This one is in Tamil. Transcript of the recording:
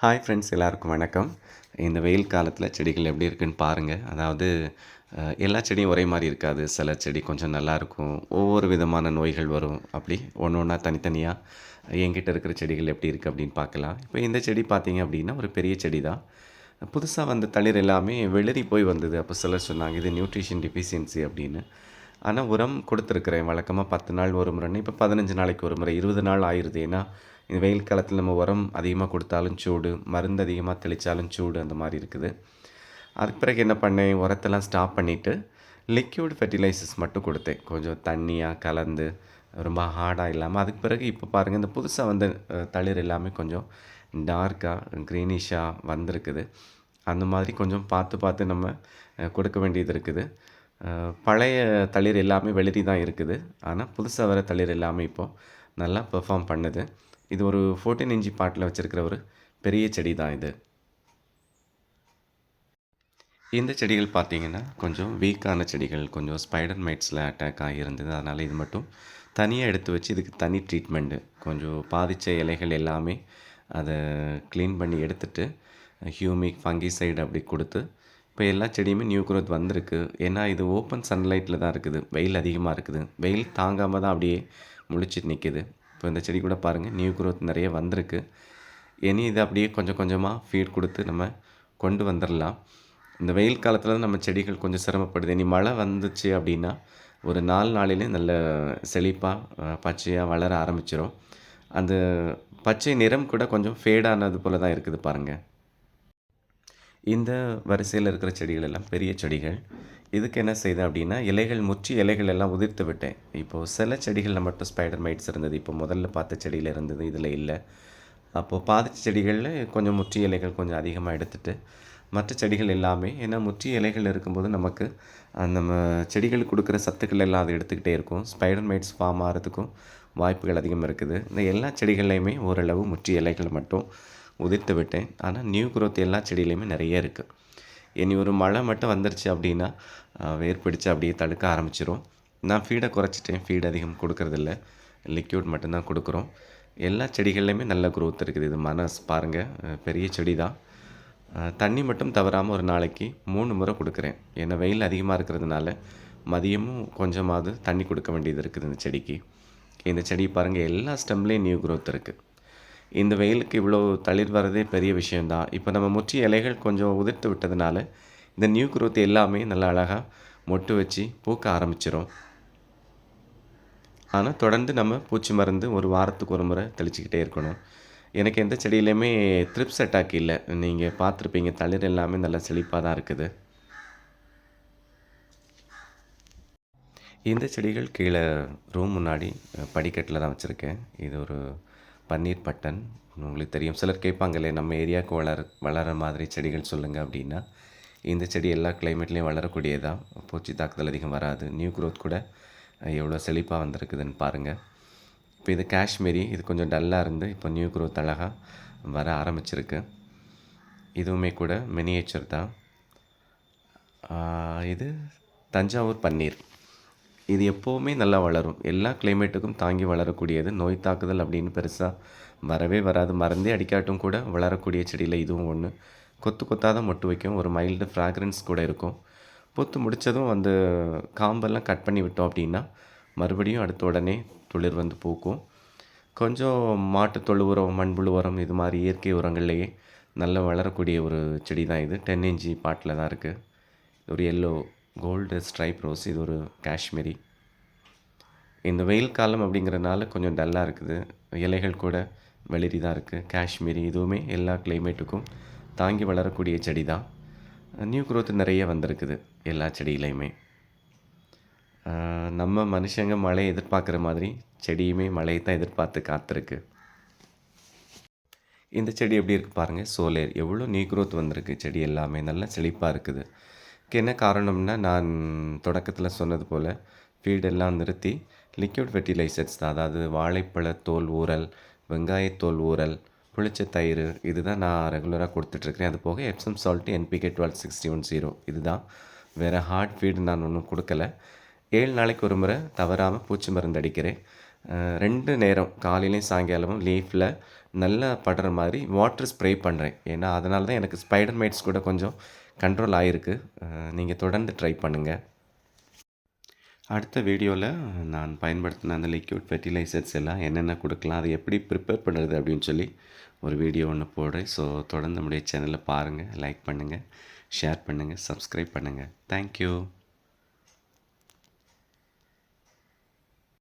ஹாய் ஃப்ரெண்ட்ஸ், எல்லாருக்கும் வணக்கம். இந்த வெயில் காலத்தில செடிகள் எப்படி இருக்குன்னு பாருங்கள். அதாவது எல்லா செடியும் ஒரே மாரி இருக்காது. சில செடி கொஞ்சம் நல்லாயிருக்கும். ஒவ்வொரு விதமான நோய்கள் வரும். அப்படி ஒண்ணு ஒண்ணா தனித்தனியா என்கிட்ட இருக்கிற செடிகள் எப்படி இருக்குது அப்படின்னு பார்க்கலாம். இப்போ இந்த செடி பார்த்தீங்க அப்படின்னா, ஒரு பெரிய செடி தான். புதுசா வந்த தளிர் எல்லாமே வெளிரி போய் வந்தது. அப்போ சிலர் சொன்னாங்க, இது நியூட்ரிஷன் டெஃபிஷியன்சி அப்படின்னு. ஆனா உரம் கொடுத்துருக்கிறேன். வழக்கமா 10 நாள் ஒரு முறைன்னு, இப்போ 15 நாளைக்கு ஒரு முறை, 20 நாள் ஆயிருது. ஏன்னா, இந்த வெயில் காலத்தில நம்ம உரம் அதிகமா குடுத்தாலும் சூடு, மருந்து அதிகமா தெளிச்சாலும் சூடு அந்த மாரி இருக்குது. அதுக்கு பிறகு என்ன பண்ணேன், உரத்தெல்லாம் ஸ்டாப் பண்ணிட்டு, லிக்விட் ஃபெர்டிலைசர்ஸ் மட்டும் குடுத்தேன். கொஞ்சம் தண்ணியா கலந்து, ரொம்ப ஹார்டா இல்லாம. அதுக்கு பிறகு இப்போ பாருங்க, இந்த புதுசா வந்த தளிர் எல்லாமே கொஞ்சம் டார்க்கா, கிரீனிஷா வந்திருக்குது. அந்த மாதிரி கொஞ்சம் பார்த்து பார்த்து நம்ம கொடுக்க வேண்டியது இருக்குது. பழைய தளிர் எல்லாமே வெளிரி தான் இருக்குது. ஆனா, புதுசா வர தளிர் எல்லாமே இப்போ நல்லா பெர்ஃபார்ம் பண்ணுது. இது ஒரு 14 இன்ச் பாட்ல வச்சிருக்கிற ஒரு பெரிய செடி தான் இது. இந்த செடிகள் பார்த்தீங்கன்னா, கொஞ்சம் வீக்கான செடிகள். கொஞ்சம் ஸ்பைடர் மைட்ஸ்ல அட்டாக் ஆகியிருந்தது. அதனால இது மட்டும் தனியா எடுத்து வச்சு, இதுக்கு தனி ட்ரீட்மெண்ட்டு. கொஞ்சம் பாதிச்ச இலைகள் எல்லாமே அத கிளீன் பண்ணி எடுத்துட்டு, ஹியூமிக், ஃபங்கிசைடு அப்படி குடுத்து, இப்போ எல்லா செடியுமே நியூ குரோத் வந்திருக்கு. ஏன்னா, இது ஓப்பன் சன்லைட்ல தான் இருக்குது. வெயில் அதிகமா இருக்குது. வெயில் தாங்காம தான் அப்படியே முழிச்சிட்டு நிக்குது. இப்போ இந்த செடி கூட பாருங்க, நியூ குரோத் நெறைய வந்திருக்கு. இனி இத அப்படியே கொஞ்சம் கொஞ்சமா ஃபீட் குடுத்து நம்ம கொண்டு வந்துரலாம். இந்த வெயில் காலத்தில தான் நம்ம செடிகள் கொஞ்சம் சிரமப்படுது. இனி மழை வந்துச்சு அப்படின்னா, ஒரு 4 நாளிலே நல்ல செழிப்பா பச்சையா வளர ஆரம்பிச்சுரும். அந்த பச்சை நிறம் கூட கொஞ்சம் ஃபேட் ஆனது போல தான் இருக்குது பாருங்க. இந்த வரிசையில இருக்கிற செடிகள் எல்லாம் பெரிய செடிகள். இதுக்கு என்ன செய்தேன் அப்படின்னா, இலைகள் முற்றி இலைகள் எல்லாம் உதிர்த்து விட்டேன். இப்போ சில செடிகள்ல மட்டும் ஸ்பைடர் மைட்ஸ் இருந்தது. இப்போ முதல்ல பார்த்த செடியில இருந்தது. இதில இல்ல. அப்போ பாதி செடிகள்ல கொஞ்சம் முற்றிய இலைகள் கொஞ்சம் அதிகமா எடுத்துட்டு, மற்ற செடிகள் எல்லாமே, ஏன்னா முற்றிய இலைகள் இருக்கும்போது நமக்கு நம்ம செடிகளுக்கு குடுக்குற சத்துக்கள் எல்லாம் அது எடுத்துக்கிட்டே இருக்கும். ஸ்பைடர் மைட்ஸ் ஃபார்ம் ஆறதுக்கும் வாய்ப்புகள் அதிகம் இருக்குது. இந்த எல்லா செடிகள்லையுமே ஓரளவு முற்றிய இலைகள மட்டும் உதிர்த்து விட்டேன். ஆனா நியூ குரோத் எல்லா செடியிலயுமே நெறைய இருக்கு. இனி ஒரு மழை மட்டும் வந்துருச்சு அப்படின்னா, வேர் பிடிச்சு அப்படியே தடுக்க ஆரம்பிச்சுரும். நான் ஃபீட குறைச்சிட்டேன். ஃபீட் அதிகம் குடுக்கறதில்ல. லிக்விட் மட்டும் தான் குடுக்குறோம். எல்லா செடிகள்லையுமே நல்ல குரோத் இருக்குது. இது மனஸ் பாருங்க, பெரிய செடி தான். தண்ணி மட்டும் தவறாம ஒரு நாளைக்கு 3 முறை குடுக்குறேன். ஏன்னா வெயில் அதிகமா இருக்கிறதுனால, மதியமும் கொஞ்சமாவது தண்ணி குடுக்க வேண்டியது இருக்குது இந்த செடிக்கு. இந்த செடி பாருங்க, எல்லா ஸ்டெம்லயும் நியூ குரோத் இருக்கு. இந்த வெயிலுக்கு இவ்வளோ தளிர் வரதே பெரிய விஷயம் தான். இப்போ நம்ம முற்றிய இலைகள் கொஞ்சம் உதிர்த்து விட்டதுனால, இந்த நியூ குரோத் எல்லாமே நல்லா அழகா மொட்டு வச்சு பூக்க ஆரம்பிச்சுரும். ஆனா, தொடர்ந்து நம்ம பூச்சி மருந்து ஒரு வாரத்துக்கு ஒரு முறை தெளிச்சுக்கிட்டே இருக்கணும். எனக்கு எந்த செடியிலயுமே த்ரிப்ஸ் அட்டாக் இல்ல. நீங்க பார்த்துருப்பீங்க, தளிர் எல்லாமே நல்லா செழிப்பா தான் இருக்குது. இந்த செடிகள் கீழ ரூம் முன்னாடி படிக்கட்டில தான் வச்சிருக்கேன். இது ஒரு பன்னீர் பட்டன். உங்களுக்கு தெரியும். சிலர் கேட்பாங்களே, நம்ம ஏரியாவுக்கு வளர மாதிரி செடிகள் சொல்லுங்க அப்படின்னா, இந்த செடி எல்லா கிளைமேட்லேயும் வளரக்கூடியது தான். பூச்சி தாக்குதல் அதிகம் வராது. நியூ குரோத் கூட எவ்வளோ செழிப்பா வந்திருக்குதுன்னு பாருங்க. இப்போ இது காஷ்மீரி. இது கொஞ்சம் டல்லா இருந்து, இப்போ நியூ குரோத் அழகா வர ஆரம்பிச்சிருக்கு. இதுவுமே கூட மினியேச்சர் தான். இது தஞ்சாவூர் பன்னீர். இது எப்போவுமே நல்லா வளரும். எல்லா கிளைமேட்டுக்கும் தாங்கி வளரக்கூடியது. நோய் தாக்குதல் அப்படின்னு பெருசா வரவே வராது. மருந்தே அடிக்காட்டும் கூட வளரக்கூடிய செடியில இதுவும் ஒண்ணு. கொத்து கொத்தா தான் மொட்டு வைக்கும். ஒரு மைல்டு ஃப்ராக்ரன்ஸ் கூட இருக்கும். பூத்து முடிச்சதும் அந்த காம்பெல்லாம் கட் பண்ணி விட்டோம் அப்படின்னா, மறுபடியும் அடுத்த உடனே துளிர் வந்து பூக்கும். கொஞ்சம் மாட்டு தொழு உரம், மண்புழு உரம் இது மாரி இயற்கை உரங்கள்லேயே நல்லா வளரக்கூடிய ஒரு செடி தான் இது. 10 இன்ச் பாட்ல தான் இருக்கு. ஒரு எல்லோ கோல்டு ஸ்ட்ரைப் ரோஸ். இது ஒரு காஷ்மீரி. இந்த வெயில் காலம் அப்படிங்கிறனால கொஞ்சம் டல்லா இருக்குது. இலைகள் கூட வெளிரி தான் இருக்கு. காஷ்மீரி இதுவுமே எல்லா கிளைமேட்டுக்கும் தாங்கி வளரக்கூடிய செடி தான். நியூ குரோத் நிறைய வந்திருக்குது எல்லா செடியிலையுமே. நம்ம மனுஷங்க மழைய எதிர்பார்க்குற மாதிரி, செடியுமே மழைய தான் எதிர்பார்த்து காத்திருக்கு. இந்த செடி எப்படி இருக்கு பாருங்க. சோலேர் எவ்வளோ நியூ குரோத் வந்திருக்கு. செடி எல்லாமே நல்லா செழிப்பா இருக்குது. இதுக்கு என்ன காரணம்னா, நான் தொடக்கத்தில சொன்னது போல ஃபீட் எல்லாம் நிறுத்தி லிக்விட் ஃபெர்டிலைசர்ஸ் தான். அதாவது வாழைப்பழ தோல் ஊறல், வெங்காயத்தோல் ஊறல், புளிச்ச தயிர், இதுதான் நான் ரெகுலரா குடுத்துட்ருக்கிறேன். அது போக எப்சம் சால்ட், என்பிகே 12-60-10 இதுதான். வேற ஹார்ட் ஃபீட் நான் ஒண்ணும் குடுக்கல. 7 நாளைக்கு ஒரு முறை தவறாம பூச்சி மருந்து அடிக்கிறேன். 2 நேரம் காலையிலயும் சாயங்காலமும் லீஃப்ல நல்லா படுற மாதிரி வாட்டர் ஸ்ப்ரே பண்ணுறேன். ஏன்னா அதனால தான் எனக்கு ஸ்பைடர் மைட்ஸ் கூட கொஞ்சம் கண்ட்ரோல் ஆகிருக்கு. நீங்கள் தொடர்ந்து ட்ரை பண்ணுங்கள். அடுத்த வீடியோவில் நான் பயன்படுத்தின அந்த லிக்விட் ஃபெர்டிலைசர்ஸ் எல்லாம் என்னென்ன கொடுக்கலாம், அதை எப்படி ப்ரிப்பேர் பண்ணுறது அப்படின்னு சொல்லி ஒரு வீடியோ ஒன்று போடுறேன். ஸோ தொடர்ந்து நம்முடைய சேனலை பாருங்கள், லைக் பண்ணுங்கள், ஷேர் பண்ணுங்கள், சப்ஸ்கிரைப் பண்ணுங்கள். தேங்க்யூ.